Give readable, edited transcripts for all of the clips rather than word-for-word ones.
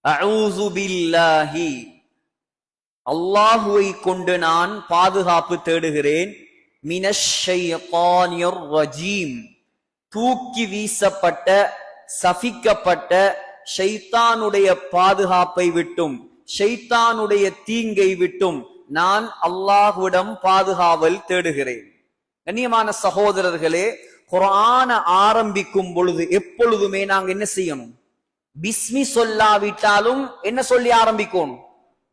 அஊது பில்லாஹி, அல்லாஹுவை கொண்டு நான் பாதுகாப்பு தேடுகிறேன். மினஷ் ஷைத்தானிர் ரஜீம், தூக்கி வீசப்பட்ட சபிக்கப்பட்ட ஷைத்தானுடைய பாதுகாப்பை விட்டும், ஷைத்தானுடைய தீங்கை விட்டும் நான் அல்லாஹ்விடம் பாதுகாவல் தேடுகிறேன். கண்ணியமான சகோதரர்களே, குர்ஆன ஆரம்பிக்கும் பொழுது எப்பொழுதுமே நாங்க என்ன செய்யணும்? பிஸ்மி சொல்லாவிட்டாலும் என்ன சொல்லி ஆரம்பிக்கணும்?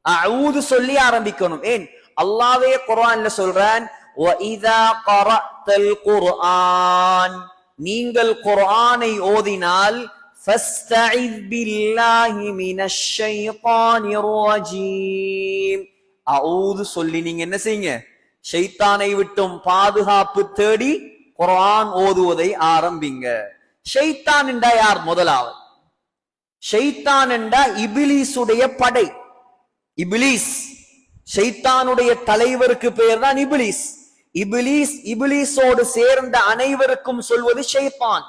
அஊது சொல்லி ஆரம்பிக்கணும். ஏன்? அல்லாஹ்வே குர்ஆன்ல சொல்றான், وَإِذَا قَرَأْتَ الْقُرْآنَ, நீங்கள் குர்ஆனை ஓதினால் فَاسْتَعِذْ بِاللَّهِ مِنَ الشَّيْطَانِ الرَّجِيمِ, அஊது சொல்லி நீங்க என்ன செய்யுங்க? ஷைத்தானை விட்டும் பாதுகாப்பு தேடி குர்ஆன் ஓதுவதை ஆரம்பிங்க. ஷைத்தான் என்றா யார்? முதலாவது ஷைத்தான் என்றா இபிலீசுடைய படை. இபிலீஸ், ஷைத்தானுடைய தலைவருக்கு பெயர் தான் இபிலீஸ். இபிலீஸோடு சேர்ந்த அனைவருக்கும் சொல்வது ஷைத்தான்.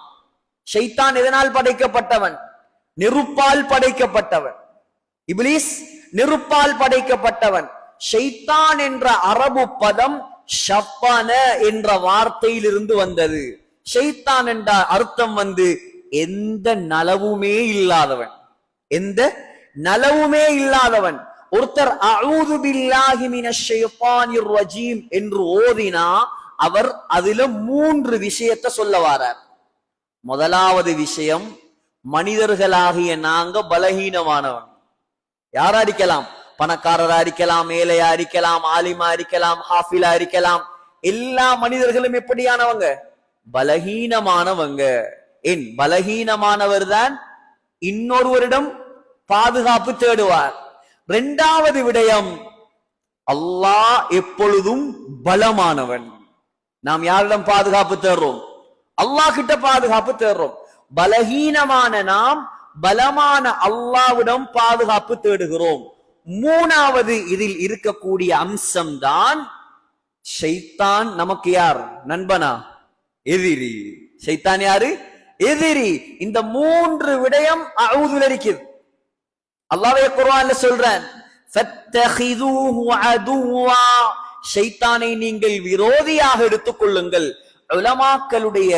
ஷைத்தான் எதனால் படைக்கப்பட்டவன்? நெருப்பால் படைக்கப்பட்டவன். இபிலீஸ் நெருப்பால் படைக்கப்பட்டவன். ஷைத்தான் என்ற அரபு பதம் ஷப்பன என்ற வார்த்தையிலிருந்து வந்தது. ஷைத்தான் என்ற அர்த்தம் எந்த நலவுமே இல்லாதவன். எந்த நலவுமே இல்லாதவன். ஒருத்தர் அஊது பில்லாஹி மினஷ் ஷைத்தானிர் ரஜீம் என்று ஓதினா அவர் அதில 3 விஷயத்தை சொல்ல வரார். முதலாவது விஷயம், மனிதர்களாகிய நாங்க பலகீனமானவன். யாரா இருக்கலாம்? பணக்காரரா இருக்கலாம், ஏழையா இருக்கலாம், ஆலிமா இருக்கலாம், ஹாஃபிலா இருக்கலாம். எல்லா மனிதர்களும் எப்படியானவங்க? பலகீனமானவங்க. என் பலகீனமானவர் தான் இன்னொருவரிடம் பாதுகாப்பு தேடுவார். இரண்டாவது விடயம், அல்லாஹ் எப்பொழுதும் பலமானவன். நாம் யாரிடம் பாதுகாப்பு தேடுறோம்? அல்லாஹ் கிட்ட பாதுகாப்பு தேடுறோம். பலகீனமான நாம் பலமான அல்லாஹ்விடம் பாதுகாப்பு தேடுகிறோம். மூணாவது இதில் இருக்கக்கூடிய அம்சம் தான், ஷைத்தான் நமக்கு யார்? நண்பனா? எதிரி. ஷைத்தான் யாரு? எதிரி. இந்த 3 விடயம் அஊதுல இருக்குது. அல்லாஹ்வே குர்ஆன்ல சொல்றான், ஃபத்தஹிதூஹு அதுவா, ஷைத்தானை நீங்கள் விரோதியாக எடுத்துக் கொள்ளுங்கள். உலமாக்களுடைய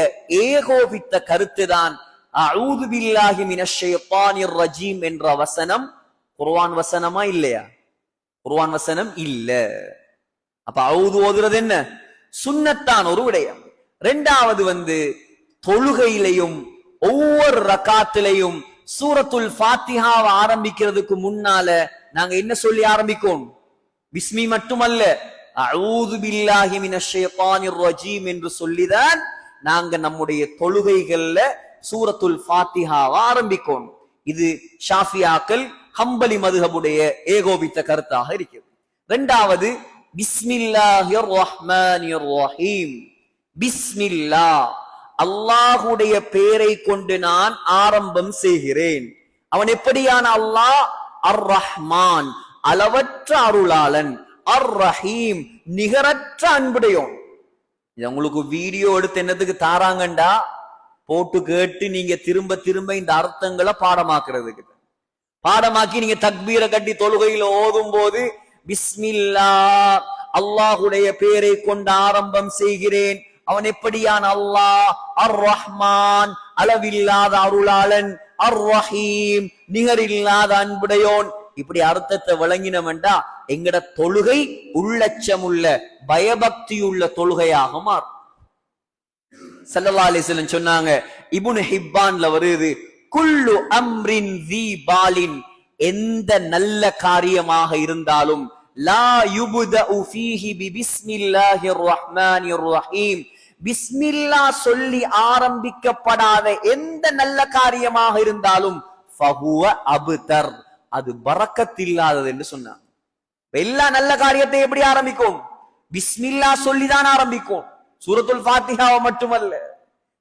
ஏகோபித்த கருத்துதான் அஊது பில்லாஹி மினஷ் ஷைத்தானிர் ரஜீம் என்ற வசனம் குர்ஆன் வசனமா இல்லையா? குர்ஆன் வசனம் இல்ல. அப்ப அஊது ஓதுறது என்ன? சுன்னத்தான் ஒரு விடயம். இரண்டாவது தொழுகையிலையும் ஒவ்வொரு ரக்காத்திலையும் சூரத்துல் ஃபாத்திஹாவை ஆரம்பிக்கிறதுக்கு முன்னால நாங்க என்ன சொல்லி ஆரம்பிக்கோம்? பிஸ்மி மட்டுமல்ல, அஊது பில்லாஹி மினஷ் ஷைத்தானிர் ரஜீம் என்று சொல்லிதான் நாங்க நம்முடைய தொழுகைகள்ல சூரத்துல் ஃபாத்திஹாவை ஆரம்பிக்கோம். இது ஷாஃபியாக்கள் ஹம்பலி மதுஹபுடைய ஏகோபித்த கருத்தாக இருக்கிறது. இரண்டாவது, பிஸ்மில்லாஹிர் ரஹ்மானிர் ரஹீம். பிஸ்மில்லாஹ், அல்லாஹுடைய பெயரை கொண்டு நான் ஆரம்பம் செய்கிறேன். அவன் எப்படியான அல்லாஹ்? அர் ரஹ்மான், அளவற்ற அருளாளன். அர் ரஹீம், நிகரற்ற அன்புடையோன். இது உங்களுக்கு வீடியோ எடுத்து என்னத்துக்கு தாராங்கண்டா, போட்டு கேட்டு நீங்க திரும்ப திரும்ப இந்த அர்த்தங்களை பாடமாக்குறதுக்கு. பாடமாக்கி நீங்க தக்பீரை கட்டி தொழுகையில ஓதும் போது பிஸ்மில்லா, அல்லாஹுடைய பெயரை கொண்டு ஆரம்பம் செய்கிறேன். அவன் எப்படியான அல்லாஹ்? அர் ரஹ்மான், அளவில்லாத அருளாளன். அர் ரஹீம், நிகரில்லாத அன்புடையோன். இப்படி அர்த்தத்தை விளங்கினவன்டா எங்கட தொழுகை உள்ளச்சமுள்ள பயபக்தியுள்ள தொழுகையாக மாறும். ஸல்லல்லாஹு அலைஹி வஸல்லம் சொன்னாங்க, இப்னு ஹிப்பான்ல வருது, குல்லு அம்ரின் ஸீ பாலின், எந்த நல்ல காரியமாக இருந்தாலும் லா யுப்தஉ ஃபீஹி பிஸ்மில்லாஹிர் ரஹ்மானிர் ரஹீம், பிஸ்மில்லா சொல்லி ஆரம்பிக்கப்படாத எந்த நல்ல காரியமாக இருந்தாலும் ஃபஹுவ அப்தர், அது பரக்கத் இல்லாதது என்று சொன்னாங்க. எல்லா நல்ல காரியத்தை எப்படி ஆரம்பிக்கும்? பிஸ்மில்லா சொல்லிதான் ஆரம்பிக்கும். சூரத்துல் ஃபாத்திஹாவை மட்டுமல்ல.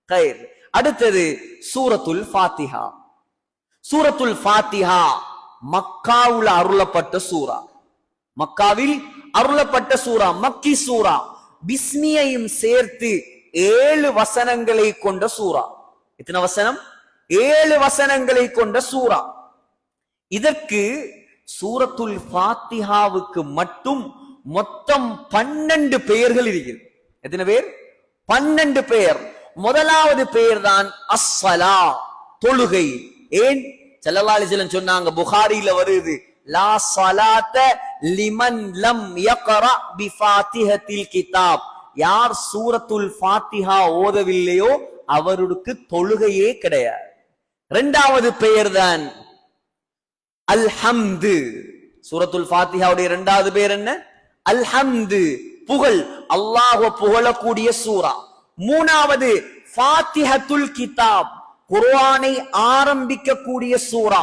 கைர். அடுத்தது சூரத்துல் ஃபாத்திஹா. சூரத்துல் ஃபாத்திஹா மக்காவுல அருளப்பட்ட சூரா. மக்காவில் அருளப்பட்ட சூரா, மக்கி சூரா. பிஸ்மியையும் சேர்த்து 7 வசனங்களை கொண்ட சூரா. எத்தனை வசனம்? 7 வசனங்களை கொண்ட சூரா. இதற்கு சூரத்துல் ஃபாத்திஹாவுக்கு மட்டும் மொத்தம் 12 பெயர்கள் இருக்கிறது. எத்தனை பேர்? 12 பெயர். முதலாவது பெயர் தான் அஸ்ஸலா, தொழுகை. ஏன்? ஸல்லல்லாஹு அலைஹி வஸல்லம் சொன்னாங்க, புகாரில வருது, லா ஸலாத்த லிமன் லம் யக்ரா பிஃபாத்திஹத்தில் கிதாப். யார் சூரத்துல் ஃபாத்திஹா ஓதவில்லையோ அவருக்கு தொழுகையே கிடையாது. இரண்டாவது பெயர் தான் அல்ஹம்து. சூரத்துல் ஃபாத்திஹாவுடைய இரண்டாவது பெயர் என்ன? அல்ஹம்து, புகழ், அல்லாஹ்வை புகழக்கூடிய சூரா. மூணாவது ஃபாத்திஹத்துல் கிதாப், குர்ஆனை ஆரம்பிக்க கூடிய சூரா.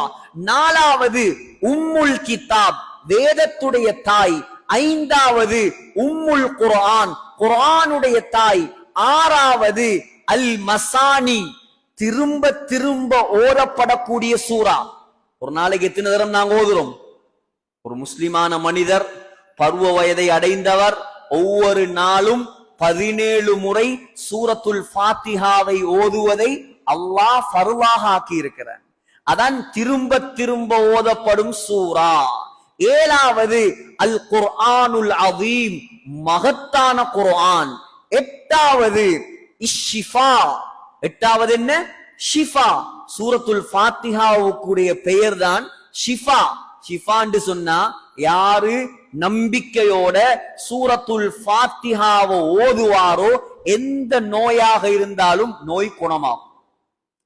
நாலாவது உம்முல் கிதாப், வேதத்துடைய தாய். ஐந்தாவது உம்முல் குர்ஆன், குர்ஆனுடைய தாய். ஆறாவது அல் மசானி, திரும்ப திரும்ப ஓதப்படக்கூடிய சூரா. ஒரு நாளைக்கு எத்தனை தரம் நாங்க ஓதுறோம்? ஒரு முஸ்லிமான மனிதர், பருவ வயதை அடைந்தவர், ஒவ்வொரு நாளும் 17 முறை சூரத்துல் ஃபாத்திஹாவை ஓதுவதை அல்லாஹ் ஃபர்லாக ஆக்கி இருக்கிறார். அதான் திரும்ப திரும்ப ஓதப்படும் சூரா. ஏழாவது அல் குர்ஆனுல் அதீம், மகத்தான குர்ஆன். எட்டாவது இஷ்ஷிஃபா, எட்டாவது என்ன? ஷிஃபா. சூரத்துல் ஃபாத்திஹாவுக்குடைய பெயர் தான் ஷிஃபா. ஷிஃபான்னு சொன்னா யாரு நம்பிக்கையோட சூரத்துல் ஃபாத்திஹாவை ஓதுவாரோ எந்த நோயாக இருந்தாலும் நோய் குணமாகும்.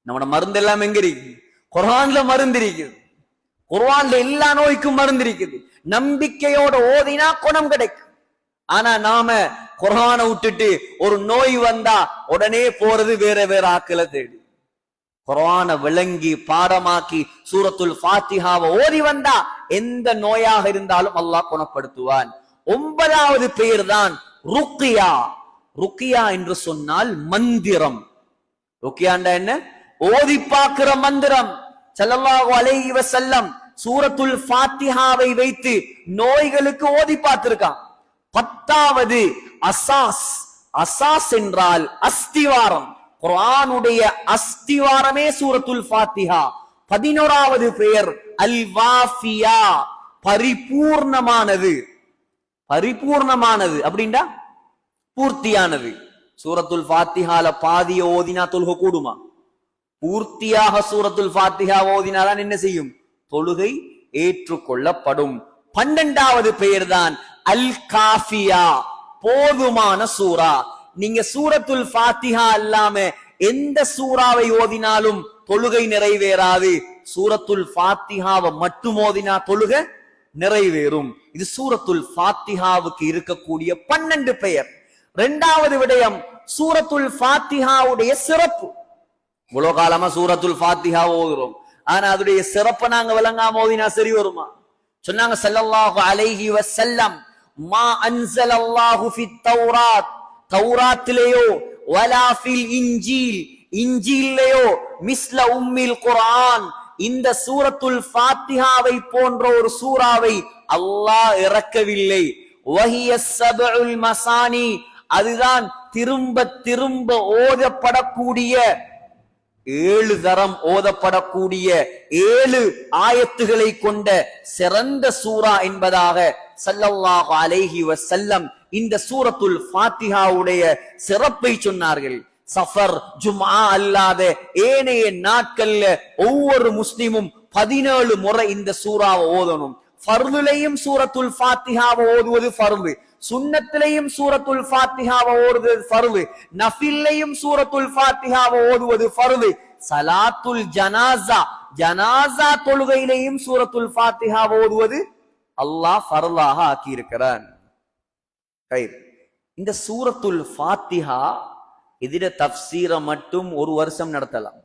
நம்மட மருந்து எல்லாம் எங்க இருக்கு? குர்ஆன்ல மருந்து இருக்குது. குர்ஆன்ல எல்லா நோய்க்கும் மருந்து இருக்குது. நம்பிக்கையோட ஓதினா குணம் கிடைக்கும். ஆனா நாம குர்ஆனை விட்டுட்டு ஒரு நோய் வந்தா உடனே போறது வேற வேற ஆக்களை தேடி. குர்ஆனை விளங்கி பாடமாக்கி சூரத்துல் ஃபாத்திஹாவை ஓதி வந்தா எந்த நோயாக இருந்தாலும் அல்லாஹ் குணப்படுத்துவான். 9வது பெயர் தான் ருக்கியா. ருக்கியா என்று சொன்னால் மந்திரம். ருக்கியாண்டா என்ன? ஓதி பார்க்கிற மந்திரம். ஸல்லல்லாஹு அலைஹி வஸல்லம் சூரத்துல் ஃபாத்திஹாவை வைத்து நோய்களுக்கு ஓதி பார்த்திருக்கான். 10வது அசாஸ். அசாஸ் என்றால் அஸ்திவாரம். குர்ஆனுடைய அஸ்திவாரமே சூரத்துல் ஃபாத்திஹா. 11வது பெயர் அல் வாஃபியா, பரிபூர்ணமானது. பரிபூர்ணமானது அப்படின்னா பூர்த்தியானது. சூரத்துல் ஃபாத்திஹால பாதிய ஓதினா தொழுகை கூடுமா? பூர்த்தியாக சூரத்துல் ஃபாத்திஹா ஓதினாதான் என்ன செய்யும்? தொழுகை ஏற்றுக்கொள்ளப்படும். 12வது பெயர் தான் அல் காஃபியா, போதுமான சூரா. நீங்க சூரத்துல் ஃபாத்திஹா அல்லாம எந்த சூறாவை ஓதினாலும் தொழுகை நிறைவேறாது. சூரத்துல் ஃபாத்திஹாவை மட்டும் ஓதினா தொழுகை நிறைவேறும். இது சூரத்துல் ஃபாத்திஹாவுக்கு இருக்கக்கூடிய 12 பெயர். இரண்டாவது விடயம் சூரத்துல் ஃபாத்திஹாவுடைய சிறப்பு. இவ்வளவு காலமா சூரத்துல் ஃபாத்திஹா ஓதுறோம், ஆனா அதோடைய சிறப்பை நாங்க விளங்காம ஓதினா சரி வருமா? சொன்னாங்க ஸல்லல்லாஹு அலைஹி வஸல்லம், மா அன்ஸலல்லாஹு ஃபித் தௌராத், தௌராத்திலேயோ வலா ஃபில் இன்ஜீல், இன்ஜீல்லையோ மிஸ்ல உம்மில் குர்ஆன், இந்த சூரத்துல் ஃபாத்திஹாவை போன்ற ஒரு சூறாவை அல்லாஹ் இறக்கவில்லை. வஹிய ஸப்உல் மசானி, அதுதான் திரும்ப திரும்ப ஓதப்படக்கூடிய 7 தரம் ஓதப்படக்கூடிய 7 ஆயத்துகளை கொண்ட சிறந்த சூரா என்பதாக ஸல்லல்லாஹு அலைஹி வஸல்லம் இந்த சூரத்துல் ஃபாத்திஹாவுடைய சிறப்பை சொன்னார்கள். சஃபர், ஜும்ஆ அல்லாத ஏனைய நாட்கள்ல ஒவ்வொரு முஸ்லிமும் 17 முறை இந்த சூறாவை ஓதணும். ஃபர்துலையும் சூரத்துல் ஃபாத்திஹாவை ஓதுவது ஃபர்து, சுன்னத்திலையும் சூரத்துல் ஃபாத்திஹாவை ஓதுவது ஃபர்து, நஃபில்லையும் சூரத்துல் ஃபாத்திஹாவை ஓதுவது ஃபர்து, சலாத்துல் ஜனாஸா, ஜனாஸா தொழுகையிலையும் சூரத்துல் ஃபாத்திஹாவை ஓதுவது அல்லாஹ் ஃபர்லாக ஆக்கி இருக்கிறான். இந்த சூரத்துல் ஃபாத்திஹா இதில தஃப்சீர மட்டும் 1 வருஷம் நடத்தலாம்,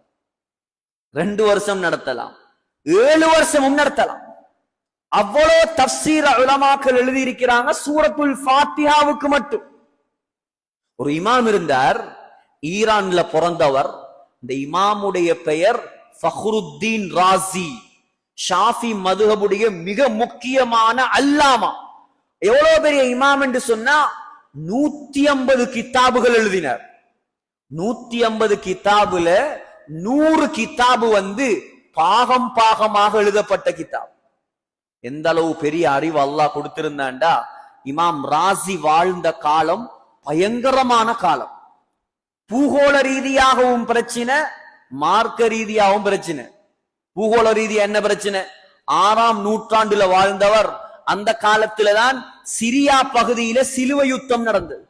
2 வருஷம் நடத்தலாம், 7 வருஷமும் நடத்தலாம். அவ்வளவு தஃப்சீர உலமாக்கள் எழுதி இருக்கிறாங்க சூரத்துல் ஃபாத்திஹாவுக்கு மட்டும். ஒரு இமாம் இருந்தார், ஈரான்ல பிறந்தவர். இந்த இமாமுடைய பெயர் ஃபஹ்ருத்தீன் ராஸி, ஷாஃபி மதுஹபுடைய மிக முக்கியமான அல்லாமா. எவ்வளவு பெரிய இமாம் என்று சொன்னா 150 கிதாபுகள் எழுதினார். 150 கிதாபுல 100 கிதாபு பாகம் பாகமாக எழுதப்பட்ட கிதாப். எந்த அளவு பெரிய அறிவு அல்லாஹ் கொடுத்திருந்தாண்டா, இமாம் ராசி வாழ்ந்த காலம் பயங்கரமான காலம். பூகோள ரீதியாகவும் பிரச்சனை, மார்க்க ரீதியாகவும் பிரச்சனை. பூகோள ரீதியா என்ன பிரச்சனை? 6ஆம் நூற்றாண்டுல வாழ்ந்தவர். அந்த காலத்தில்தான் சிரியா பகுதியில சிலுவை யுத்தம் நடந்தது.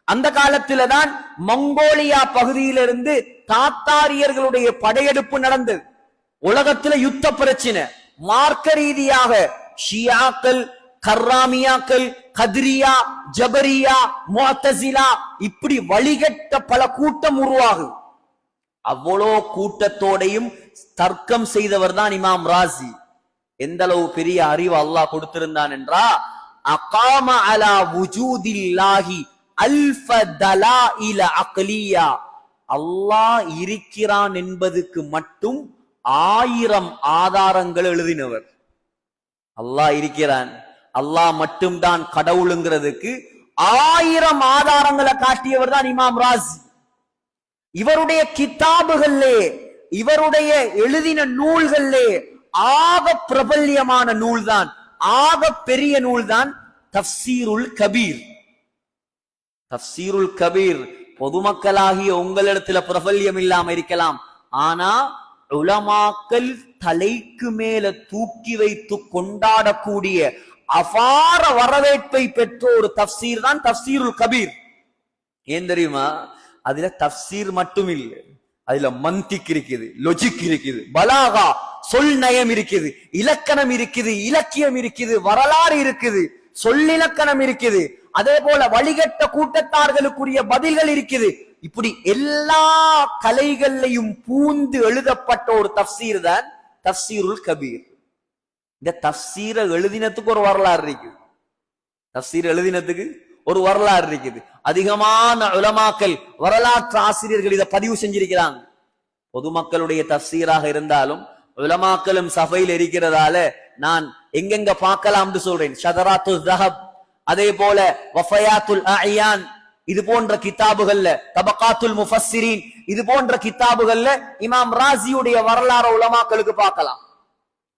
அந்த காலத்தில்தான் மங்கோலியா பகுதியிலிருந்து தாத்தாரியர்களுடைய படையெடுப்பு நடந்தது. உலகத்துல யுத்த பிரச்சனை. மார்க்க ரீதியாக ஷியாக்கள், கர்ராமியாக்கள், கத்ரியா, ஜபரியா, முஅத்தசிலா இப்படி வழிகட்ட பல கூட்டம் உருவாகும். அவ்வளோ கூட்டத்தோடையும் தர்க்கம் செய்தவர் தான் இமாம் ராசி. எந்த அளவு பெரிய அறிவு அல்லாஹ் கொடுத்திருந்தான் என்றா, அகாம அலா வுஜூதில்லாஹி அல்ஃப தலாயில அக்லியா, அல்லாஹ் இருக்கிறான் என்பதுக்கு மட்டும் 1000 ஆதாரங்கள் எழுதினவர். அல்லாஹ் இருக்கிறான், அல்லாஹ் மட்டும்தான் கடவுளுங்கிறதுக்கு 1000 ஆதாரங்களை காட்டியவர் தான் இமாம் ராசி. இவருடைய கிதாபுகளே, இவருடைய எழுதின நூல்களே ஆக பிரபல்யமான நூல்தான், ஆக பெரிய நூல்தான் தஃப்சீருல் கபீர். தஃப்சீருல் கபீர் பொதுமக்களாகிய உங்களிடத்துல பிரபல்யம் இல்லாம இருக்கலாம். ஆனா உலமாக்கள் தலைக்கு மேல தூக்கி வைத்து கொண்டாடக்கூடிய அபார வரவேற்பை பெற்ற ஒரு தஃப்சீர் தான் தஃப்சீருல் கபீர். ஏன் தெரியுமா? அதுல தஃப்சீர் மட்டும் இல்லை, அதுல மந்திக் இருக்குது, லொஜிக் இருக்குது, பலாகா சொல் நயம் இருக்குது, இலக்கணம் இருக்குது, இலக்கியம் இருக்குது, வரலாறு இருக்குது, சொல்லிலக்கணம் இருக்குது, அதே போல வழிகட்ட கூட்டத்தார்களுக்குரிய பதில்கள் இருக்குது. இப்படி எல்லா கலைகளையும் பூந்து எழுதப்பட்ட ஒரு தஃப்சீர் தான் தஃப்சீருல் கபீர். இந்த தஃப்சீரை எழுதினத்துக்கு ஒரு வரலாறு இருக்குது. தஃப்சீர் எழுதினத்துக்கு ஒரு வரலாறு இருக்குது. அதிகமான உலமாக்கள், வரலாற்று ஆசிரியர்கள் இதை பதிவு செஞ்சிருக்கிறாங்க. பொதுமக்களுடைய தஃப்சீராக இருந்தாலும் உலமாக்களும் சபையில் இருக்கிறதால நான் எங்கெங்க பார்க்கலாம்னு சொல்றேன். ஷதராத்துல் ஸஹப், அதே போல வஃபயாத்துல் அயான், இது போன்ற கிதாபுகள்ல, தபகாத்துல் முஃபஸ்ஸிரீன், இது போன்ற கிதாபுகள்ல இமாம் ராசியுடைய வரலாறு உலமாக்களுக்கு பார்க்கலாம்.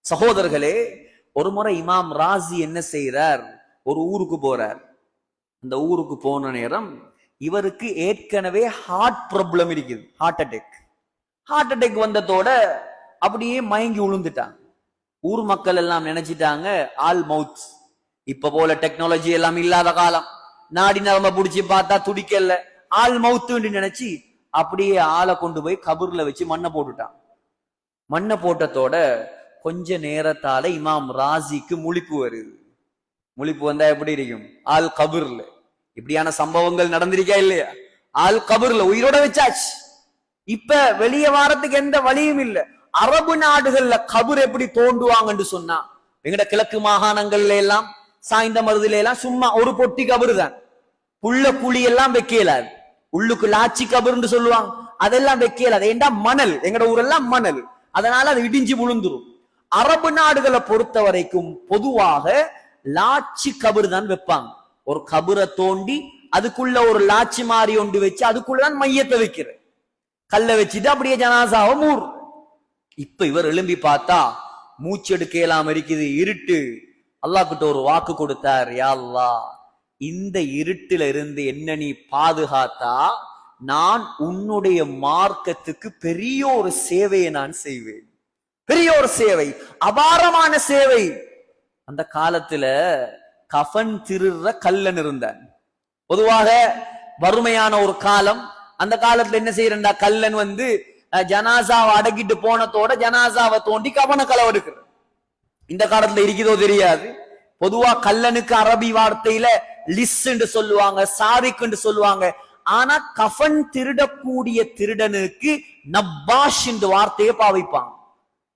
சகோதரர்களே, ஒரு முறை இமாம் ராசி என்ன செய்யறார்? ஒரு ஊருக்கு போறார். அந்த ஊருக்கு போன நேரம் இவருக்கு ஏற்கனவே ஹார்ட் ப்ராப்ளம் இருக்குது, ஹார்ட் அட்டாக். ஹார்ட் அட்டாக் வந்ததோட அப்படியே மயங்கி விழுந்துட்டாங்க. ஊர் மக்கள் எல்லாம் நினைச்சிட்டாங்க ஆல் மவுத். இப்ப போல டெக்னாலஜி எல்லாம் இல்லாத காலம். நாடி நரம்ப புடிச்சு பார்த்தா துடிக்கல, ஆல் மவுத்து நினைச்சு அப்படியே ஆளை கொண்டு போய் கபூர்ல வச்சு மண்ணை போட்டுட்டான். மண்ணை போட்டதோட கொஞ்ச நேரத்தால இமாம் ராசிக்கு முழிப்பு வருது. முழிப்பு வந்தா எப்படி இருக்கும்? ஆல் கபூர்ல. இப்படியான சம்பவங்கள் நடந்திருக்கா இல்லையா? ஆல் கபூர்ல உயிரோட வச்சாச்சு. இப்ப வெளியே வாரத்துக்கு எந்த வழியும் இல்லை. அரபு நாடுகள்ல கபூர் எப்படி தோண்டுவாங்கன்னு சொன்னா, எங்கட கிழக்கு மாகாணங்கள்ல எல்லாம் சாய்ந்த மருதுல எல்லாம் சும்மா ஒரு பொட்டி கபரு தான். புள்ள குழி எல்லாம் வைக்கலாது. உள்ளுக்கு லாச்சி கபருன்னு சொல்லுவாங்க, அதெல்லாம் வைக்கலாது. ஏண்டா மணல், எங்கட ஊரெல்லாம் மணல், அதனால அது இடிஞ்சு விழுந்துரும். அரபு நாடுகளை பொறுத்த வரைக்கும் பொதுவாக லாச்சி கபரு தான் வைப்பாங்க. ஒரு கபரை தோண்டி அதுக்குள்ள ஒரு லாச்சி மாறி ஒன்று வச்சு அதுக்குள்ளதான் மையத்தை வைக்கிற, கல்ல வச்சுட்டு அப்படியே ஜனாசாவை மூர். இப்ப இவர் எழும்பி பார்த்தா மூச்சு எடுக்கலாம் இருக்குது, இருட்டு. அல்லாஹ் கிட்ட ஒரு வாக்கு கொடுத்தார், யா அல்லாஹ், இந்த இருட்டில இருந்து என்ன நீ பாதுகாத்தா நான் உன்னுடைய மார்க்கத்துக்கு பெரிய ஒரு சேவையை நான் செய்வேன். பெரிய ஒரு சேவை, அபாரமான சேவை. அந்த காலத்துல கஃன் திருற கல்லன் இருந்தான். பொதுவாக வறுமையான ஒரு காலம். அந்த காலத்துல என்ன செய்யறா, கல்லன் வந்து ஜனாசாவை அடக்கிட்டு போனதோட ஜனாசாவை தோண்டி கவன களவெடுக்கிற. இந்த காலத்துல இருக்குதோ தெரியாது. பொதுவா கல்லனுக்கு அரபி வார்த்தையில லிஸ் என்று சொல்லுவாங்க, சாரிக் என்று சொல்லுவாங்க. ஆனா கஃன் திருடக்கூடிய திருடனுக்கு நப்பாஷ் என்று வார்த்தையை பாவிப்பாங்க.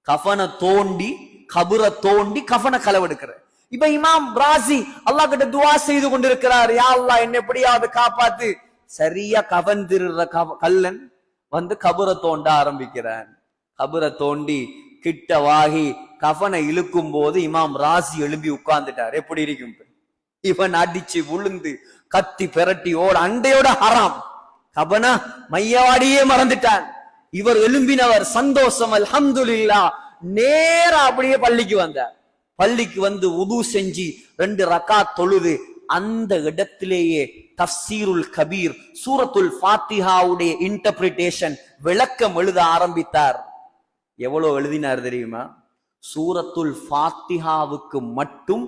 கஃனை தோண்டி, கபரை தோண்டி கஃனை களவெடுக்கிற. இப்ப இமாம் ராசி அல்லாஹ் கிட்ட துவா செய்து கொண்டிருக்கிறார், யா அல்லாஹ் என்ன எப்படியாவது காப்பாத்து. சரியா கஃன் திருடுற கல்லன் வந்து கபரை தோண்ட ஆரம்பிக்கிறான். கபரை தோண்டி கிட்ட வாகி கஃனை இழுக்கும் போது இமாம் ராசி எழும்பி உட்கார்ந்துட்டார். எப்படி இருக்கும்? இவன் அடிச்சு விழுந்து கத்தி பெரட்டி ஓட அண்டையோட ஹராம். கபனா மையவாடியே மறந்துட்டான். இவர் எழும்பினவர் சந்தோஷம், அல்ஹம்துலில்லாஹ் நேரா அப்படியே பள்ளிக்கு வந்தார். பள்ளிக்கு வந்து உது செஞ்சு 2 ரக்காத் தொழுது அந்த இடத்திலேயே தஃப்சீருல் கபீர் சூரத்துல் ஃபாத்திஹாவுடைய இன்டர்பிரிட்டேஷன் விளக்கம் எழுத ஆரம்பித்தார். எவ்வளவு எழுதினார் தெரியுமா? சூரத்துல் ஃபாத்திஹாவுக்கு மட்டும்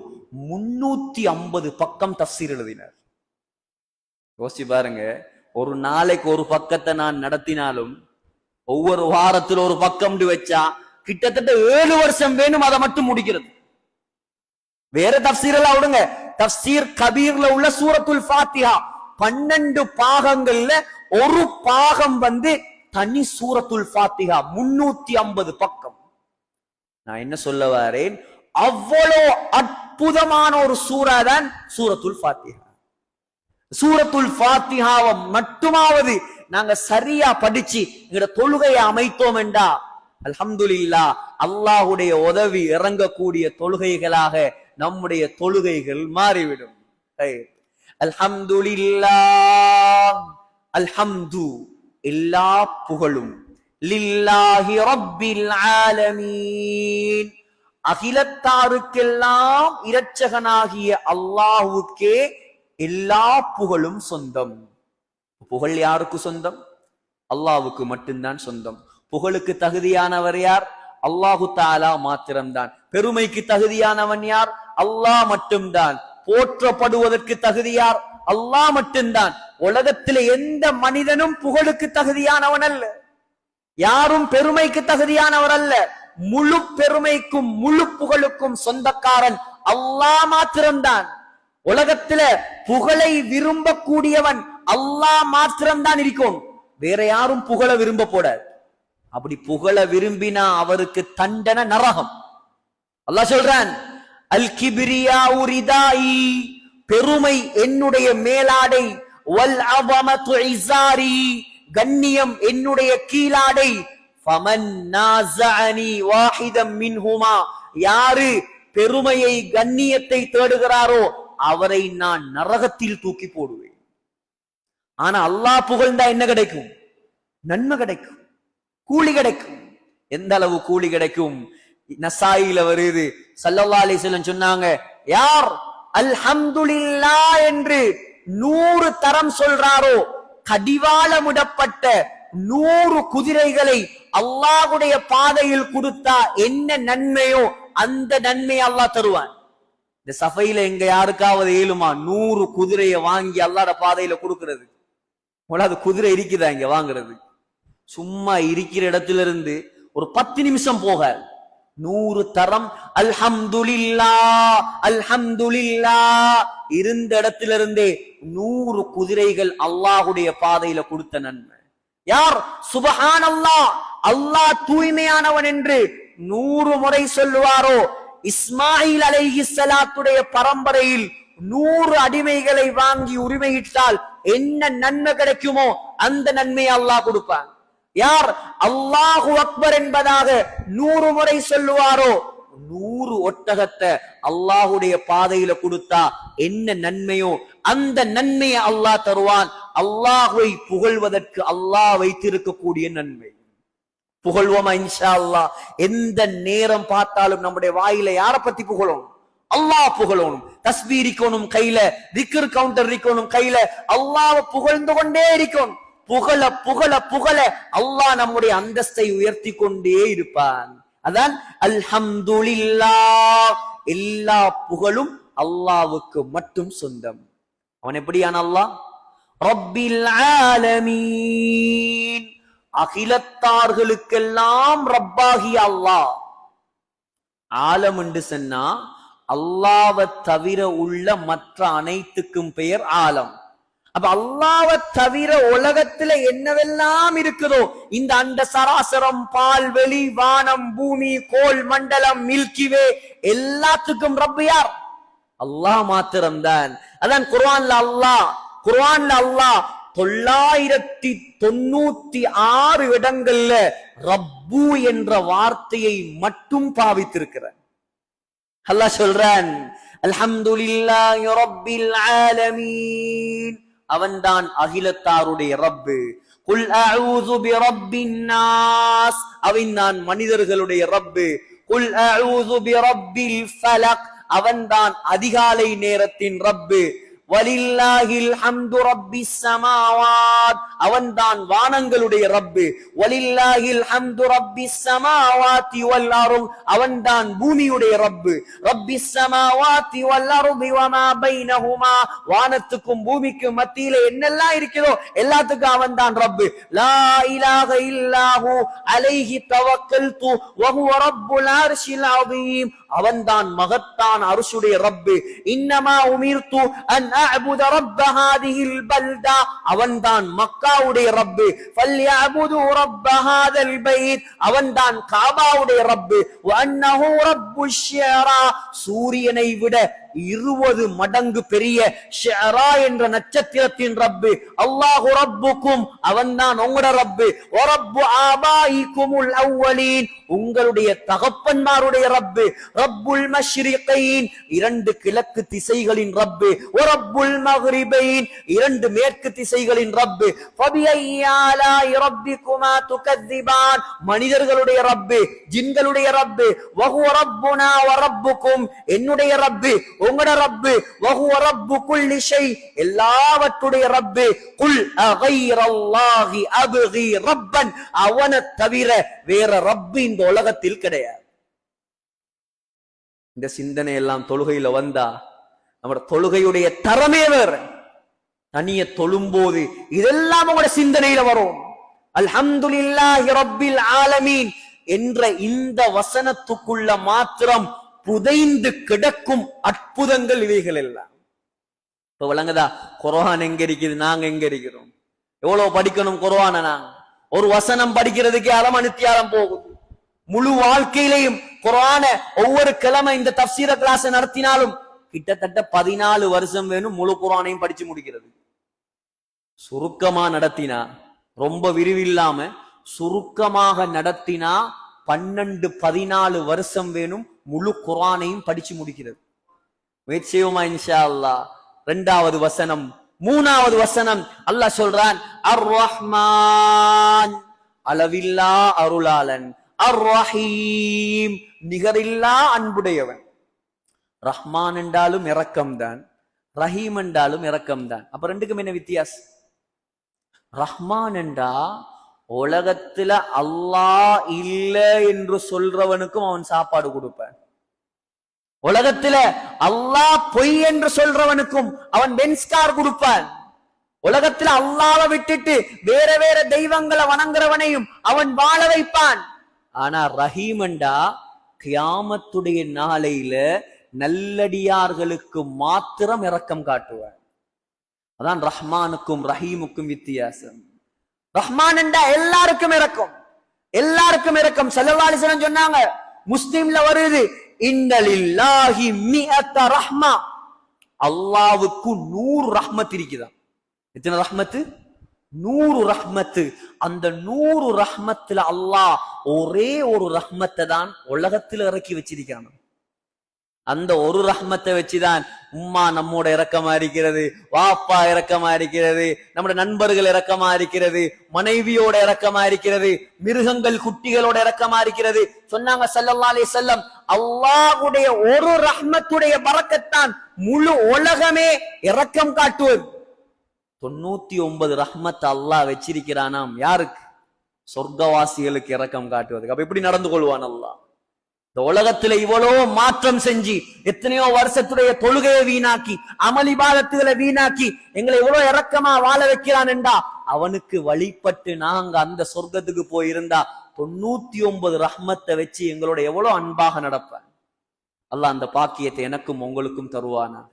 350 பக்கம் தஃப்சீர் எழுதினார். யோசிச்சு பாருங்க, ஒரு நாளைக்கு ஒரு பக்கத்தை நான் நடத்தினாலும் ஒவ்வொரு வாரத்தில் ஒரு பக்கம் வச்சா கிட்டத்தட்ட 7 வருஷம் வேணும் அதை மட்டும் முடிக்கிறது. வேற தஃப்சீர் எல்லாம் விடுங்க, தஃப்சீர் கபீர்ல உள்ள சூரத்துல் ஃபாத்திஹா 12 பாகங்கள்ல ஒரு பாகம் வந்து தனி சூரத்துல் ஃபாத்திஹா 350 பக்கம். நான் என்ன சொல்ல வரேன், அவ்வளோ அற்புதமான ஒரு சூரா தான் சூரத்துல் ஃபாத்திஹா. சூரத்துல் ஃபாத்திஹாவை மட்டுமாவது நாங்க சரியா படிச்சு எங்கட தொழுகையை அமைத்தோம் என்றா அல்ஹம்துலில்லாஹ் அல்லாஹ்வுடைய உதவி இறங்கக்கூடிய தொழுகைகளாக நம்முடைய தொழுகைகள் மாறிவிடும். அல்ஹம்துலில்லாஹ், அல்ஹம்து எல்லா புகழும், லில்லாஹி ரப்பில் ஆலமீன் அகிலத்தாருக்கெல்லாம் இரட்சகனாகிய அல்லாஹ்வுக்கே எல்லா புகழும் சொந்தம். புகழ் யாருக்கு சொந்தம்? அல்லாஹ்வுக்கு மட்டும்தான் சொந்தம். புகழுக்கு தகுதியானவர் யார்? அல்லாஹு தஆலா மாத்திரம்தான். பெருமைக்கு தகுதியானவன் யார்? அல்லாஹ் மட்டும்தான். போற்றப்படுவதற்கு தகுதியார்? அல்லாஹ் மட்டும்தான். உலகத்தில் எந்த மனிதனும் புகழுக்கு தகுதியானவன் அல்ல, யாரும் பெருமைக்கு தகுதியானவர் அல்ல. முழு பெருமைக்கும் முழு புகழுக்கும் சொந்தக்காரன் அல்லாஹ் மாத்திரம்தான். உலகத்தில புகழை விரும்பக்கூடியவன் அல்லாஹ் மாத்திரம்தான் இருக்கும், வேற யாரும் புகழ விரும்ப போடாது. அப்படி புகழ விரும்பினா அவருக்கு தண்டனை நரகம். அல்லாஹ் சொல்றான், அல் கிப்ரியாஉ ரிதாயி, பெருமை என்னுடைய மேலாடை, வல் அஸமது இஸாரி, கண்ணியம் என்னுடைய கீழாடை, ஃபமன் நாஸஅனி வாஹிதம் மின்ஹுமா, யாரு பெருமையை கண்ணியத்தை தேடுகிறாரோ அவரை நான் நரகத்தில் தூக்கி போடுவேன். ஆனா அல்லாஹ் புகழ்ந்தா என்ன கிடைக்கும்? நன்மை கிடைக்கும், கூலி கிடைக்கும். எந்த அளவு கூலி கிடைக்கும்? நசாயில வருது, ஸல்லல்லாஹு அலைஹி வஸல்லம் சொன்னாங்க, யார் அல்ஹம்துலில்லாஹ் என்று 100 தரம் சொல்றாரோ கடிவாளமிடப்பட்ட 100 குதிரைகளை அல்லாஹ்வுடைய பாதையில் கொடுத்தா என்ன நன்மையோ அந்த நன்மையை அல்லாஹ் தருவான். இந்த சஃபையில எங்க யாருக்காவது ஏழுமா 100 குதிரையை வாங்கி அல்லாஹ்வுடைய பாதையில கொடுக்கிறது? அது குதிரை இருக்குதா இங்க வாங்குறது? சும்மா இருக்கிற இடத்துல இருந்து ஒரு 10 நிமிஷம் போக 100 தரம் அல்ஹம்துலில்லாஹ் அல்ஹம்துலில்லாஹ் இருந்த இடத்திலிருந்தே 100 குதிரைகள் அல்லாஹ்வுடைய பாதையில கொடுத்த நன்மை. யார் சுப்ஹானல்லாஹ் அல்லாஹ் தூய்மையானவன் என்று 100 முறை சொல்லுவாரோ, இஸ்மாயில் அலைஹிஸ்ஸலாத்துடைய பரம்பரையில் 100 அடிமைகளை வாங்கி உரிமையிட்டால் என்ன நன்மை கிடைக்குமோ அந்த நன்மையை அல்லாஹ் கொடுப்பான். யார் அல்லாஹு அக்பர் என்பதாக 100 முறை சொல்லுவாரோ 100 ஒட்டகத்தை அல்லாஹுடைய பாதையில கொடுத்தா என்ன நன்மையோ அந்த நன்மையை அல்லாஹ் தருவான். அல்லாஹ்வை புகழ்வதற்கு அல்லாஹ் வைத்திருக்கக்கூடிய நன்மை. புகழ்வோமா இன்ஷா அல்லாஹ். எந்த நேரம் பார்த்தாலும் நம்முடைய வாயில யாரை பத்தி புகழும்? அல்லாஹ் புகழணும். தஸ்பீஹ் இருக்கணும் கையில, திக்ர் கவுண்டர் இருக்கணும் கையில, அல்லாஹ்வை புகழ்ந்து கொண்டே இருக்கணும். புகழ புகழ புகழ அல்லாஹ் நம்முடைய அந்தஸ்தை உயர்த்தி கொண்டே இருப்பான். அதான் அல்ஹம்துலில்லாஹ், எல்லா புகழும் அல்லாஹ்வுக்கு மட்டும் சொந்தம். அவன் எப்படியான அல்லாஹ்? ரப்பில் ஆலமீன், அகிலத்தார்களுக்கெல்லாம் ரப்பாகிய அல்லாஹ். ஆலம் என்று சொன்னா அல்லாஹ்வை தவிர உள்ள மற்ற அனைத்துக்கும் பெயர் ஆலம். அப்ப அல்லாஹ்வை தவிர உலகத்துல என்னவெல்லாம் இருக்குதோ, இந்த அண்ட சராசரம், பால்வெளி, வானம், பூமி, கோள் மண்டலம், மில்கிவே, எல்லாத்துக்கும் ரப்பு யார்? அல்லாஹ் மாத்திரம்தான். அதான் குர்ஆன்ல அல்லாஹ் 996 இடங்கள்ல ரப்பு என்ற வார்த்தையை மட்டும் பாவித்திருக்கிறார். அல்லாஹ் சொல்றான், அல்ஹம்துலில்லாஹி ரப்பில் ஆலமீன், அவன்தான் அகிலத்தாருடைய ரப்பு. குல் அஊது பிரப்பின் நாஸ், அவன்தான் மனிதர்களுடைய ரப்பு. குல் அஊது பிரப்பில் ஃபலக், அவன்தான் அதிகாலை நேரத்தின் ரப்பு. வலில்லாஹில் ஹம்து ரப்பிஸ் ஸமாவாத், அவன்தான் வானங்களுடைய ரப்பு. வலில்லாஹில் ஹம்து ரப்பிஸ் ஸமாவாதி வல் அர்த், அவன்தான் பூமியுடைய ரப்பு. ரப்பிஸ் ஸமாவாதி வல் அர்தி வமா பைனஹுமா, வானத்துக்கும் பூமிக்கும் மத்தியிலே என்னெல்லாம் இருக்கிறதோ எல்லாத்துக்கும் அவன்தான் ரப்பு. லா இலாஹ இல்லாஹு அலைஹி தவக்கல்து வஹுவ ரப்புல் அர்ஷில் அஸீம், அவன்தான் மகத்தான் அர்ஷுடைய ரப்பு. இன்னமா உமிர்து அன் அஅபுத ரப்ப ஹாதிஹில் பல்தா, அவன்தான் மக்காவுடைய ரப்பு. ஃபல்யஅபுது ரப்ப ஹாதல் பைத், அவன்தான் காபாவுடைய ரப்பு. வஅன்னஹு ரப்புஷ் ஷியரா, சூரியனை விட 20 மடங்கு பெரிய ஷியரா என்ற நட்சத்திரத்தின் ரப்பு. அல்லாஹு ரப்புக்கும், அவன்தான் உங்களோட ரப்பு. வ ரப்பு ஆபாயிக்குமுல் அவ்வலீன், உங்களுடைய தகப்பன்மாருடைய ரப்பு. ரப்புல் மஷ்ரிகைன், 2 கிழக்கு திசைகளின் ரப்பு. வ ரப்புல் மக்ரிபைன், 2 மேற்கு திசைகளின் ரப்பு. ஃபபிஐயி ஆலாஇ ரப்பிகுமா துகذிபான், மனிதர்களுடைய ரப்பு, ஜின்களுடைய ரப்பு. வஹுவ ரப்புனா வ ரப்புக்கும், என்னுடைய ரப்பு, உங்களோட ரப்பு. வஹுவ ரப்பு குல்லி ஷை, எல்லாவற்றுடைய ரப்பு. குல் அகைரல்லாஹி அப்கி ரப்பன், அவனை தவிர வேற ரப்பு இந்த உலகத்தில் கிடையாது. இந்த சிந்தனை எல்லாம் தொழுகையில வந்தா நம்ம தொழுகையுடைய தரமே வேற. தனிய தொழும்போது இதெல்லாம் உங்களோட சிந்தனையில வரும். அல்ஹம்துலில்லாஹி ரப்பில் ஆலமீன் என்ற இந்த வசனத்துக்குள்ள மாத்திரம் புதைந்து கிடக்கும் அற்புதங்கள் இவைகள் எல்லாம். இப்ப விளங்குதா? குர்ஆன் எங்க இருக்குது, நாங்க எங்க இருக்கிறோம்? எவ்வளவு படிக்கணும் குர்ஆனை? நாங்க ஒரு வசனம் படிக்கிறதுக்கு அரைமணித்தியாலம் போகுது. முழு வாழ்க்கையிலையும் குர்ஆனை ஒவ்வொரு கிழமை இந்த தஃப்சீர கிளாஸ் நடத்தினாலும் கிட்டத்தட்ட 14 வருஷம் வேணும் முழு குர்ஆனையும் படிச்சு முடிக்கிறது. சுருக்கமா நடத்தினா, ரொம்ப விரிவில்லாம சுருக்கமாக நடத்தினா 12-14 வருஷம் வேணும் முழு குர்ஆனையும் படிச்சு முடிக்கிறது. முயற்சி செய்வோமா இன்ஷா அல்லாஹ்? 2வது வசனம், 3வது வசனம் அல்லாஹ் சொல்றான், அர் ரஹ்மான், அளவில்லா அருளாளன். அர் ரஹீம், நிகரில்லா அன்புடையவன். ரஹ்மான் என்றாலும் இரக்கம்தான், ரஹீம் என்றாலும் இரக்கம்தான். அப்ப ரெண்டுக்கும் என்ன வித்தியாசம்? ரஹ்மான் என்றா உலகத்துல அல்லாஹ் இல்ல என்று சொல்றவனுக்கும் அவன் சாப்பாடு கொடுப்பான். உலகத்துல அல்லாஹ் பொய் என்று சொல்றவனுக்கும் அவன் பென்ஸ்கார் கொடுப்பான். உலகத்துல அல்லாஹ்வை விட்டுட்டு வேற வேற தெய்வங்களை வணங்குறவனையும் அவன் வாழ வைப்பான். ஆனா ரஹீமண்டா கியாமத்துடைய நாளையில நல்லடியார்களுக்கு மாத்திரம் இரக்கம் காட்டுவான். அதான் ரஹ்மானுக்கும் ரஹீமுக்கும் வித்தியாசம். ரஹ்மான் என்றா எல்லாருக்கும் இரக்கம், எல்லாருக்கும் இரக்கம். ஸல்லல்லாஹு அலைஹி வஸல்லம் சொன்னாங்க, முஸ்லிம்ல வருது, இன்னலில்லாஹி மிஅத ரஹ்மா, அல்லாஹ்வுக்கு 100 ரஹ்மத் இருக்குதாம். எத்தனை ரஹ்மத்து? 100 ரஹ்மத்து. அந்த 100 ரஹ்மத்துல அல்லாஹ் ஒரே ஒரு ரஹ்மத்தை தான் உலகத்துல இறக்கி வச்சிருக்கான். அந்த ஒரு ரஹ்மத்தை வச்சுதான் உம்மா நம்மோட இரக்கமா இருக்கிறது, வாப்பா இரக்கமா இருக்கிறது, நம்முடைய நண்பர்கள் இரக்கமா இருக்கிறது, மனைவியோட இரக்கமா இருக்கிறது, மிருகங்கள் குட்டிகளோட இரக்கமா இருக்கிறது. சொன்னாங்க ஸல்லல்லாஹு அலைஹி வஸல்லம், அல்லாஹ்வுடைய ஒரு ரஹ்மத்துடைய பரக்கத்தான் முழு உலகமே இரக்கம் காட்டுவது. 99 ரஹ்மத் அல்லாஹ் வச்சிருக்கிறானாம். யாருக்கு? சொர்க்கவாசிகளுக்கு இரக்கம் காட்டுவதுக்கு. அப்ப எப்படி நடந்து கொள்வான் அல்லாஹ்? இந்த உலகத்துல இவ்வளவு மாற்றம் செஞ்சு எத்தனையோ வருஷத்துடைய தொழுகையை வீணாக்கி அமளிபாதத்துகளை வீணாக்கி எங்களை எவ்வளவு இரக்கமா வாழ வைக்கிறான் என்றா, அவனுக்கு வழிபட்டு நாங்க அந்த சொர்க்கத்துக்கு போயிருந்தா 99 ரஹ்மத்தை வச்சு எங்களோட எவ்வளவு அன்பாக நடப்பேன். அல்லாஹ் அந்த பாக்கியத்தை எனக்கும் உங்களுக்கும் தருவானாக.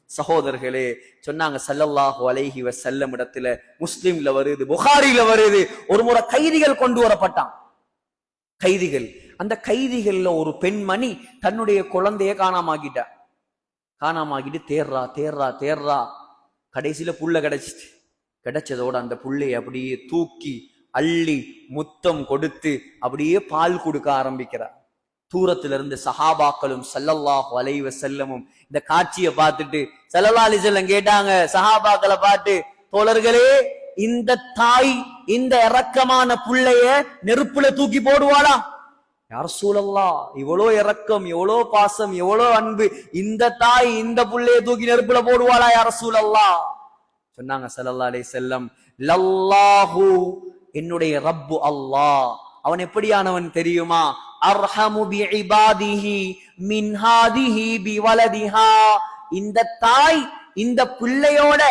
சகோதரர்களே, சொன்னாங்க ஸல்லல்லாஹு அலைஹி வஸல்லம் இடத்துல, முஸ்லிம்ல வருது, புகாரில வருது, ஒரு முறை கைதிகள் கொண்டு வரப்பட்டான். கைதிகள், அந்த கைதிகள்ல ஒரு பெண்மணி தன்னுடைய குழந்தைய காணாமாக்கிட்டா. காணாமாக்கிட்டு தேர்றா தேர்றா தேர்றா, கடைசியில புள்ள கிடைச்சிட்டு, கிடைச்சதோட அந்த புள்ளைய அப்படியே தூக்கி அள்ளி முத்தம் கொடுத்து அப்படியே பால் கொடுக்க ஆரம்பிக்கிறார். தூரத்துல இருந்து சஹாபாக்களும் ஸல்லல்லாஹு அலைஹி வஸல்லமும் இந்த காட்சியை பார்த்துட்டு ஸல்லல்லாஹு அலைஹி வஸல்லம் கேட்டாங்க சஹாபாக்களை பார்த்து, தோழர்களே இந்த தாய் இந்த இரக்கமான புள்ளைய நெருப்புல தூக்கி போடுவாளா? யார் சூழல்லா, இவ்வளோ இரக்கம், எவ்வளோ பாசம், எவ்வளோ அன்பு, இந்த தாய் இந்த புள்ளைய தூக்கி நெருப்புல போடுவாளா யார் சூழல்லா? சொன்னாங்க ஸல்லல்லாஹு அலைஹி வஸல்லம், லல்லாஹு, என்னுடைய ரப்பு அல்லாஹ், அவன் எப்படியானவன் தெரியுமா? அர்ஹமு பிஇபாதிஹி மின் ஹாதிஹி பிவலதிஹா, இந்த தாய் இந்த பிள்ளையோட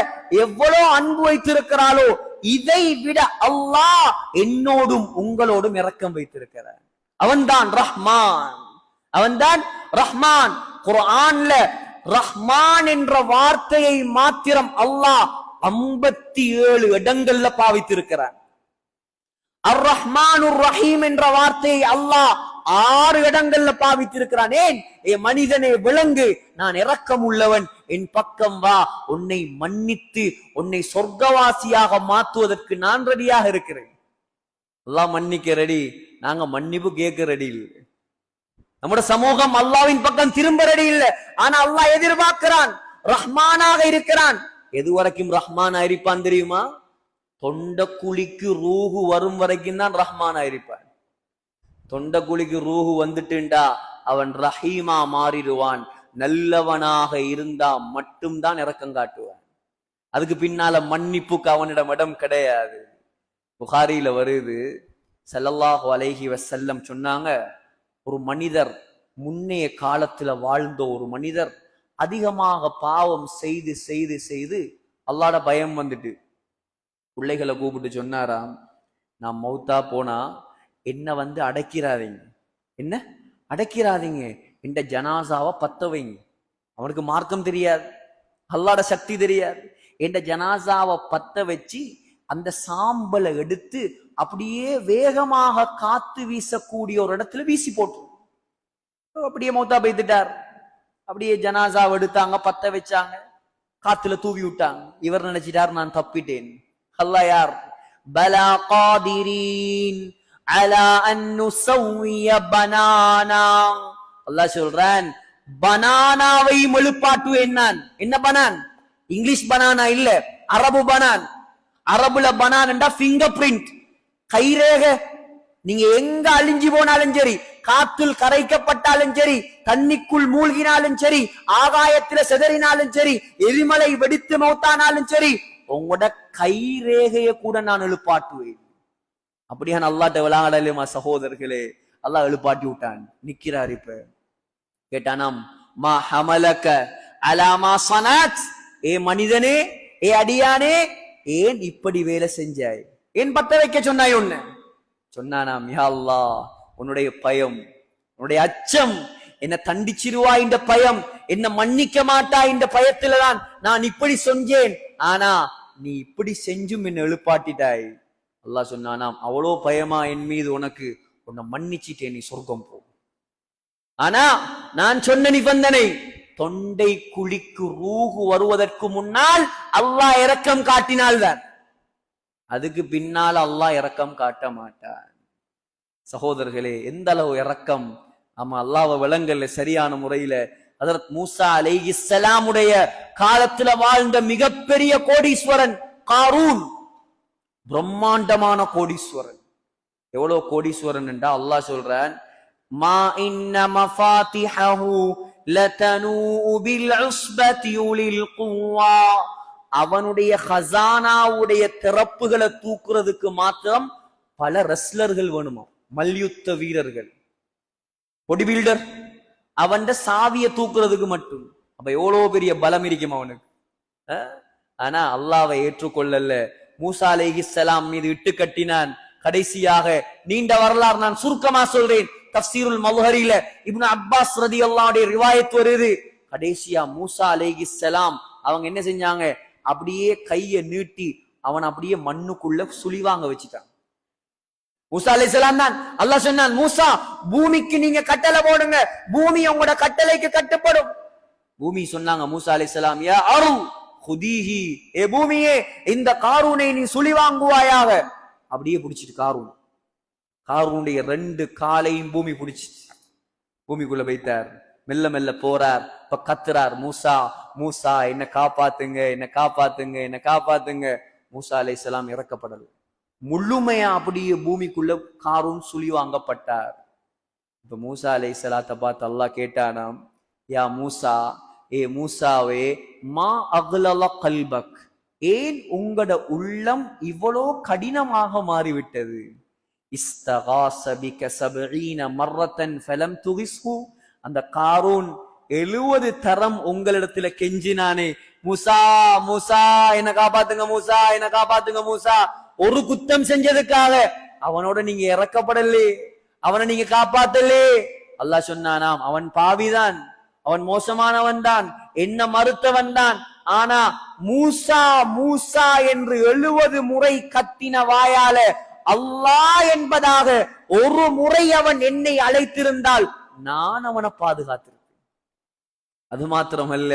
எவ்வளவு அன்பு வைத்திருக்கிறாளோ இதை விட அல்லாஹ் என்னோடும் உங்களோடும் இரக்கம் வைத்திருக்கிறார். அவன்தான் ரஹ்மான், அவன்தான் ரஹ்மான். குர்ஆன்ல ரஹ்மான் என்ற வார்த்தையை மாத்திரம் அல்லாஹ் 57 இடங்கள்ல பாவித்திருக்கிறான். அர் ரஹ்மானுர் ரஹீம் என்ற வார்த்தையை அல்லாஹ் 6 இடங்கள்ல பாவித்திருக்கிறான். ஏன்? மனிதனே விளங்கு, நான் இரக்கம் உள்ளவன், என் பக்கம் வா, உன்னை மன்னித்து உன்னை சொர்க்கவாசியாக மாற்றுவதற்கு நான் ரெடியாக இருக்கிறேன். அல்லாஹ் மன்னிக்க ரெடி, நாங்க மன்னிப்பு கேட்க ரெடி இல்லை. நம்முடைய சமூகம் அல்லாஹ்வின் பக்கம் திரும்ப ரெடி இல்லை. ஆனா அல்லாஹ் எதிர்பார்க்கிறான், ரஹ்மானாக இருக்கிறான். எது வரைக்கும் ரஹ்மான் இருப்பான் தெரியுமா? தொண்டக்குழிக்கு ரூஹு வரும் வரைக்கும் தான் ரஹ்மான் இருப்பான். தொண்டக்குழிக்கு ரூஹு வந்துட்டுண்டா அவன் ரஹீமா மாறிடுவான். நல்லவனாக இருந்தா மட்டும்தான் இரக்கம் காட்டுவான். அதுக்கு பின்னால மன்னிப்புக்கு அவனிடம் இடம் கிடையாது. புகாரியில வருது, ஸல்லல்லாஹு அலைஹி வஸல்லம் சொன்னாங்க, ஒரு மனிதர், முன்னைய காலத்துல வாழ்ந்த ஒரு மனிதர் அதிகமாக பாவம் செய்து செய்து செய்து அல்லாஹ்ட பயம் வந்துட்டு பிள்ளைகளை கூப்பிட்டு சொன்னாராம், நான் மௌத்தா போனா என்ன அடக்கிறாதீங்க, என்ன அடக்கிறாதீங்க, இந்த ஜனாசாவை பத்த வைங்க. அவனுக்கு மார்க்கம் தெரியாது, அல்லாஹ்ட சக்தி தெரியாது. இந்த ஜனாசாவை பத்த வச்சு அந்த சாம்பலை எடுத்து அப்படியே வேகமாக காத்து வீசக்கூடிய ஒரு இடத்துல வீசி போட்டு அப்படியே மௌத்தா பெய்துட்டார். அப்படியே ஜனாசாவை எடுத்தாங்க, பத்த வச்சாங்க, காத்துல தூவி விட்டாங்க. இவர் நினைச்சிட்டார், நான் தப்பிட்டேன். அல்லாஹ் யார்? பலா காதிரீன் அலா அன் நுஸவ்விய பனானா. அல்லாஹ் சொல்றான், பனானாவை எழுப்பாட்டுவேன் நான். என்ன பனான்? இங்கிலீஷ் பனானா இல்ல, அரபு பனான். அரபுல பனான் என்றா ஃபிங்கர் பிரிண்ட், கைரேகை. நீங்க எங்க அழிஞ்சு போனாலும் சரி, காத்தில் கரைக்கப்பட்டாலும் சரி, தண்ணிக்குள் மூழ்கினாலும் சரி, ஆகாயத்துல செதறினாலும் சரி, எரிமலை வெடித்து மௌத்தானாலும் சரி, உங்களோட கைரேகைய கூட நான் எழுப்பாட்டுவேன். அப்படியான அல்லாஹ்ட்ட விளையாடலுமா சகோதரர்களே? அல்லாஹ் எழுப்பாட்டி விட்டான். நிக்கிறார். இப்ப கேட்டானாம், மா ஹமலக அலா மா ஸனத், ஏ மனிதனே, ஏ அடியானே, ஏன் இப்படி வேலை செஞ்சாய்? ஏன் பத்த வைக்க சொன்னாய்? ஒண்ணு சொன்னானாம், யா அல்லாஹ், உன்னுடைய பயம், உன்னுடைய அச்சம், என்ன தண்டிச்சிருவா இந்த பயம், என்ன மன்னிக்க மாட்டா இந்த பயத்துலதான் நான் இப்படி செஞ்சேன். ஆனா நீ இப்படி செஞ்சும் என்ன எழுப்பாட்டிட்டாய். அல்லாஹ் சொன்னானாம், அவ்வளோ பயமா என் மீது உனக்கு? உன்னை மன்னிச்சிட்டேன், நீ சொர்க்கம் போ. ஆனா நான் சொன்ன நிபந்தனை, தொண்டை குழிக்கு ரூஹு வருவதற்கு முன்னால் அல்லாஹ் இரக்கம் காட்டினால்தான், அதுக்கு பின்னால் அல்லாஹ் இரக்கம் காட்ட மாட்டான். சகோதரர்களே, எந்த அளவு இரக்கம்! ஆமா, அல்லாஹ்வை விளங்கல்ல சரியான முறையில. ஹஜ்ரத் மூசா அலைஹிஸ்ஸலாமுடைய காலத்துல வாழ்ந்த மிகப்பெரிய கோடீஸ்வரன் காரூன், பிரம்மாண்டமான கோடீஸ்வரன். எவ்வளவு கோடீஸ்வரன் என்றா அல்லாஹ் சொல்றான், மா இன்ன மஃபாத்திஹு லதனூ பில் உஸ்பதி உலில் குவா. அவனுடைய ஹசானாவுடைய திறப்புகளை தூக்குறதுக்கு மாத்திரம் பல ரெஸ்லர்கள் வேணுமா, மல்யுத்த வீரர்கள், பொடி பில்டர். அவன் சாவிய தூக்குறதுக்கு மட்டும். அப்ப எவ்வளவு பெரிய பலம் இருக்கும் அவனுக்கு. ஆனா அல்லாஹ்வை ஏற்றுக்கொள்ளல. மூசா அலைஹிஸ்ஸலாம் மீது இட்டு கட்டினான். கடைசியாக நீண்ட வரலாறு நான் சுருக்கமா சொல்றேன். தஃப்சீருல் மல்ஹரில இப்னு அப்பாஸ் ரலியல்லாஹு அன்ஹு ரிவாயத் வருது. கடைசியா மூசா அலைஹிஸ்ஸலாம் அவங்க என்ன செஞ்சாங்க? அப்படியே கையை நீட்டி அவன் அப்படியே மண்ணுக்குள்ள சுழிவாங்க வச்சுட்டான். மூசா அலைஹிஸ்ஸலாம் தான் அல்லாஹ் சொன்னான், மூசா, பூமிக்கு நீங்க கட்டளை போடுங்க, பூமி உங்களோட கட்டளைக்கு கட்டுப்படும். பூமி சொன்னாங்க மூசா அலைஹிஸ்ஸலாம், யா அரு குதீஹி, ஏ பூமியே, இந்த காரூனை நீ சுழிவாங்குவாயாக. அப்படியே பிடிச்சிட்டு காரூனுடைய 2 காலையும் பூமி பிடிச்சிட்டு பூமிக்குள்ள வைத்தார். மெல்ல மெல்ல போறார். இப்ப கத்துறார், மூசா மூசா, என்ன காப்பாத்துங்க, என்ன காப்பாத்துங்க, என்ன காப்பாத்துங்க. மூசா அலைஹிஸ்ஸலாம் இறக்கப்படல. முழுமையா அப்படியே பூமிக்குள்ள காரூன் சுழி வாங்கப்பட்டார். இப்ப மூசா அலைஹிஸ்ஸலாத்தை பார்த்து அல்லாஹ் கேட்டானாம், யா மூசா, ஏ மூசாவே, மா அக்லல கல்பக், ஏன் உங்களோட உள்ளம் இவ்வளோ கடினமாக மாறிவிட்டது? இஸ்தகாஸ பிக 70 மர்ரத்தன் ஃபலம் துகிஸ்ஹு, அந்த காரூன் 70 தரம் உங்களிடத்துல கெஞ்சினானே, மூசா மூசா என்ன காப்பாத்துங்க, மூசா என்ன காப்பாத்துங்க மூசா. ஒரு குத்தம் செஞ்சதுக்காக அவனோட நீங்க இறக்கப்படலே, அவனை நீங்க காப்பாத்தலே. அல்லாஹ் சொன்னானாம், அவன் பாவிதான், அவன் மோசமானவன் தான், என்ன மறுத்தவன் தான். ஆனா மூசா மூசா என்று 70 முறை கத்தின வாயால அல்லாஹ் என்பதாக ஒரு முறை அவன் என்னை அழைத்திருந்தால் நான் அவனை பாதுகாத்திருப்பேன். அது மாத்திரமல்ல,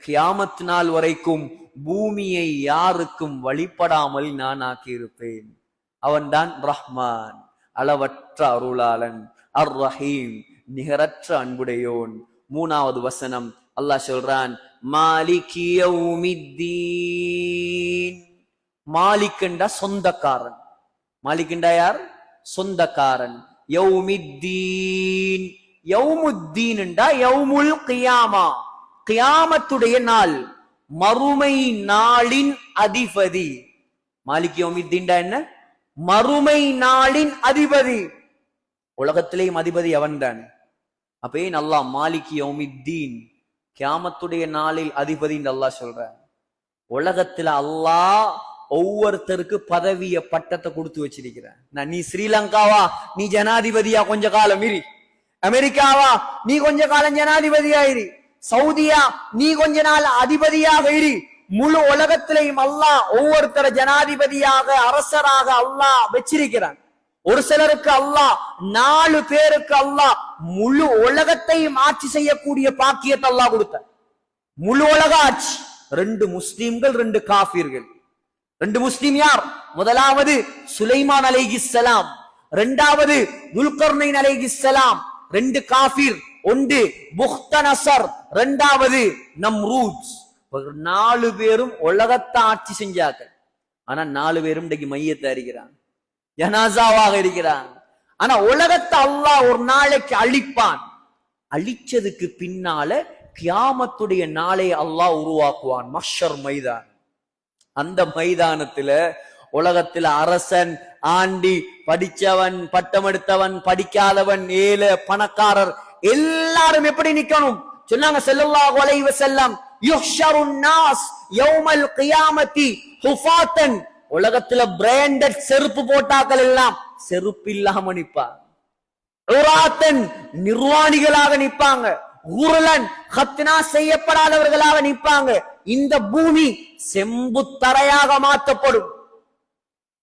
கியாமத் நாள் வரைக்கும் பூமியை யாருக்கும் வழிபடாமல் நான் ஆக்கியிருப்பேன். அவன்தான் ரஹ்மான், அளவற்ற அருளாளன், அர் ரஹீம், நிகரற்ற அன்புடையோன். 3வது வசனம் அல்லாஹ் சொல்றான், மாலிகி யௌமித்தீன். மாலிக்ண்டா சொந்தக்காரன். மாலிக்ண்டா யார்? சொந்தக்காரன். யௌமித்தீன், யௌமுத்தீன்டா யௌமுல் கியாமா, கியாமத்துடைய நாள், மறுமை நாளின் அதிபதி. மாலிக் யௌமித்தீன்டா என்ன? மறுமை நாளின் அதிபதி. உலகத்திலேயும் அதிபதி அவன் தான். அப்ப ஏன் அல்லாஹ் மாலிக் யௌமித்தீன், கியாமத்துடைய நாளில் அதிபதி அல்லாஹ் சொல்ற? உலகத்துல அல்லாஹ் ஒவ்வொருத்தருக்கு பதவிய பட்டத்தை கொடுத்து வச்சிருக்கிறேன். நீ ஸ்ரீலங்காவா, நீ ஜனாதிபதியா கொஞ்ச காலம் இரு. அமெரிக்காவா, நீ கொஞ்ச காலம் ஜனாதிபதியா இரு. சவுதியா, நீ கொஞ்ச நாள் அதிபதியாக இரு. முழு உலகத்திலையும் அல்லாஹ் ஒவ்வொருத்தர ஜனாதிபதியாக, அரசராக அல்லாஹ் வச்சிருக்கிறான். ஒரு சிலருக்கு அல்லாஹ், 4 பேருக்கு அல்லாஹ் முழு உலகத்தையும் ஆட்சி செய்யக்கூடிய பாக்கியத்தை அல்லாஹ் கொடுத்தார். முழு உலக ஆட்சி. 2 முஸ்லிம்கள், 2 காஃபிர்கள். 2 முஸ்லிம் யார்? முதலாவது சுலைமான் அலைஹிஸ்ஸலாம், 2வது துல்கர்னைன் அலைஹிஸ்ஸலாம். 2 காஃபிர், 1 புக்தனசர், 2வது நம்ரூத். 4 பேரும் உலகத்தை ஆட்சி செஞ்சார்கள். ஆனா 4 பேரும் இன்றைக்கு மையத்தை அறிகிறான், ஜனாசாவாக இருக்கிறான். ஆனா உலகத்தை அல்லாஹ் ஒரு நாளைக்கு அழிப்பான். அழிச்சதுக்கு பின்னால கியாமத்துடைய நாளை அல்லாஹ் உருவாக்குவான், மஹ்ஷர் மைதான். அந்த மைதானத்துல உலகத்துல அரசன், ஆண்டி, படிச்சவன், பட்டம் எடுத்தவன், படிக்காதவன், ஏழை, பணக்காரர் எல்லாரும் எப்படி நிக்கணும் சொன்னாங்க ஸல்லல்லாஹு அலைஹி வஸல்லம், யுஹ்ஷருன் நாஸ் யௌமல் கியாமத்தி ஹுஃபாத்தன். உலகத்துல பிராண்டட் செருப்பு போட்டாக்கள் எல்லாம் செருப்பு இல்லாம நிப்பாங்க. உராத்தன், நிர்வாணிகளாக நிப்பாங்க. உருளன், ஹத்னா செய்யப்படாதவர்களாக நிப்பாங்க. இந்த பூமி செம்பு தரையாக மாற்றப்படும்.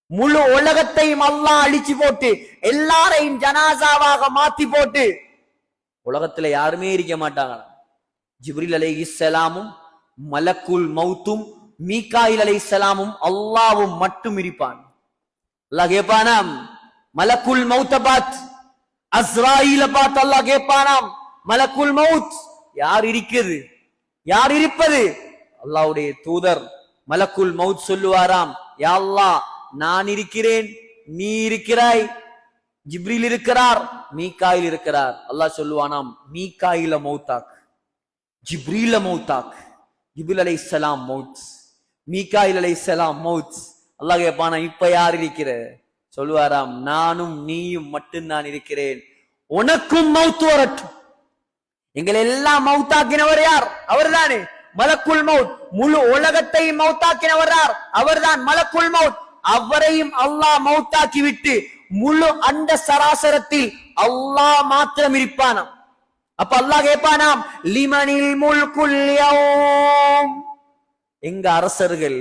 முழு உலகத்தையும் அல்லாஹ் அழிச்சு போட்டு எல்லாரையும் ஜனாசாவாக மாத்தி போட்டு உலகத்துல யாருமே இருக்க மாட்டாங்க. ஜிப்ரீல் அலைஹிஸ்ஸலாமும் மலக்குல் மௌத்தும் மீகாயில் அலைஹிஸ்ஸலாமும் அல்லாஹ்வும் மட்டும் இருப்பான். அல்லாஹ் கேட்பானாம், மலக்குல் மௌத்த பாத், அஸ்ராயீல பாத் அல்லாஹ் கேட்பானாம், மலக்குல் மௌத் யார் இருக்குது, யார் இருப்பது? அல்லாஹ்வுடைய தூதர் மலக்குல் மௌத் சொல்லுவாராம், யா அல்லாஹ், நான் இருக்கிறேன், நீ இருக்கிறாய், ஜிப்ரீல் இருக்கிறார், மீகாயில் இருக்கிறார். அல்லாஹ் சொல்லுவானாம், மீகாயில மௌத்தாக், ஜிப்ரீல மௌத்தாக். ஜிப்ரீல் அலைஹிஸ்ஸலாம் மௌத், மீகாயில் அலைஹிஸ்ஸலாம் மௌத். அல்லாஹ் கேட்பானா, இப்ப யார் இருக்கிற? சொல்லுவாராம், நானும் நீயும் மட்டும் நான் இருக்கிறேன், உனக்கும் மௌத் வரட்டும். எங்களை எல்லாம் மௌத்தாக்கினவர் யார்? அவர்தானே மலக்குல் மௌத். முழு உலகத்தை மௌத்தாக்கினவர் யார்? அவர்தான் மலக்குல் மௌத். அவரையும் அல்லாஹ் மௌத்தாக்கி விட்டு முழு அண்ட சராசரத்தில் அல்லாஹ் மாத்திரம் இருப்பானாம். அப்ப அல்லாஹ் கேட்பானாம், லிமனில் முல்குல் யௌம். எங்க அரசர்கள்,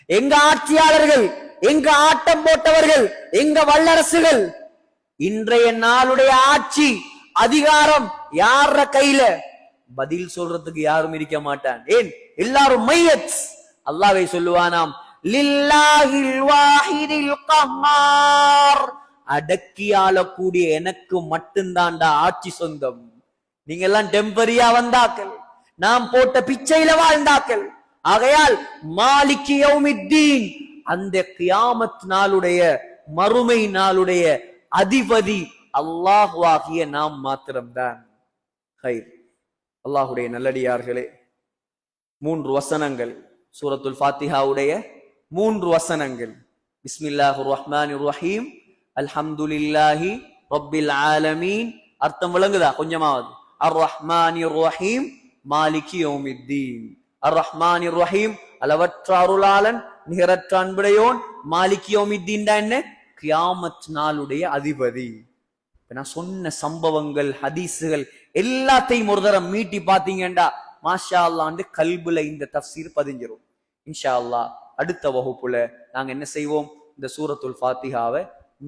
எங்க ஆட்சியாளர்கள், எங்க ஆட்டம் போட்டவர்கள், எங்க வல்லரசுகள், இன்றைய நாளுடைய ஆட்சி அதிகாரம் யார கையில? பதில் சொல்றதுக்கு யாரும் இருக்க மாட்டான். ஏன்? எல்லாரும் மையத். அல்லாஹ்வை சொல்லுவானாம், லில்லாஹில் வாஹிதில் கஹ்ஹார். அடக்கி ஆளக்கூடிய எனக்கு மட்டும்தான்டா ஆட்சி சொந்தம். நீங்க எல்லாம் டெம்பரியா வந்தாக்கள், நாம் போட்ட பிச்சையில வாழ்ந்தாக்கள். ஆகையால் மாலிகி யௌமித்தீன், அந்த கியாமத் நாளுடைய மறுமை நாளுடைய அதிபதி அல்லாஹ்வாகிய நாம் மாத்திரம்தான். அல்லாஹுடைய நல்லடியார்களே, 3 வசனங்கள், சூரத்துல் ஃபாத்திஹாவுடைய 3 வசனங்கள். பிஸ்மில்லாஹிர் ரஹ்மானிர் ரஹீம், அல்ஹம்துலில்லாஹி ரப்பில் ஆலமீன். அர்த்தம் விளங்குதா கொஞ்சமாவது? அர் ரஹ்மானிர் ரஹீம் மாலிகி யௌமித்தீன். அர் ரஹ்மானிர் ரஹீம் அளவற்ற அருளாளன் நிகரற்ற அன்புடையோன். மாலிகி யௌமித்தீன் என்ன? கியாமத் நாளுடைய அதிபதி. நான் சொன்ன சம்பவங்கள் ஹதீஸுகள் எல்லாத்தையும் ஒரு தரம் மீட்டி பாத்தீங்கண்டா மாஷா அல்லாஹ் கல்புல இந்த தஃப்சீர் பதிஞ்சிரும். இன்ஷா அல்லாஹ் அடுத்த வகுப்புல நாங்க என்ன செய்வோம், இந்த சூரத்துல் ஃபாத்திஹாவை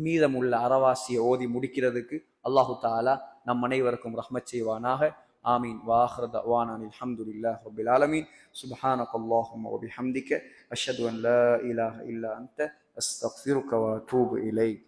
மீதமுள்ள அறவாசியை ஓதி முடிக்கிறதுக்கு அல்லாஹு தஆலா நம் அனைவருக்கும் ரஹ்மத் செய்வானாக. ஆமீன். வாஹிரு தஅவானா அல்ஹம்துலில்லாஹி ரப்பில் ஆலமீன். சுப்ஹானக்கல்லாஹும்ம வ பிஹம்திக அஷ்ஹது அன் லா இலாஹா இல்லா அன்த அஸ்தக்ஃபிருக வ அத்தூபு இலைக்.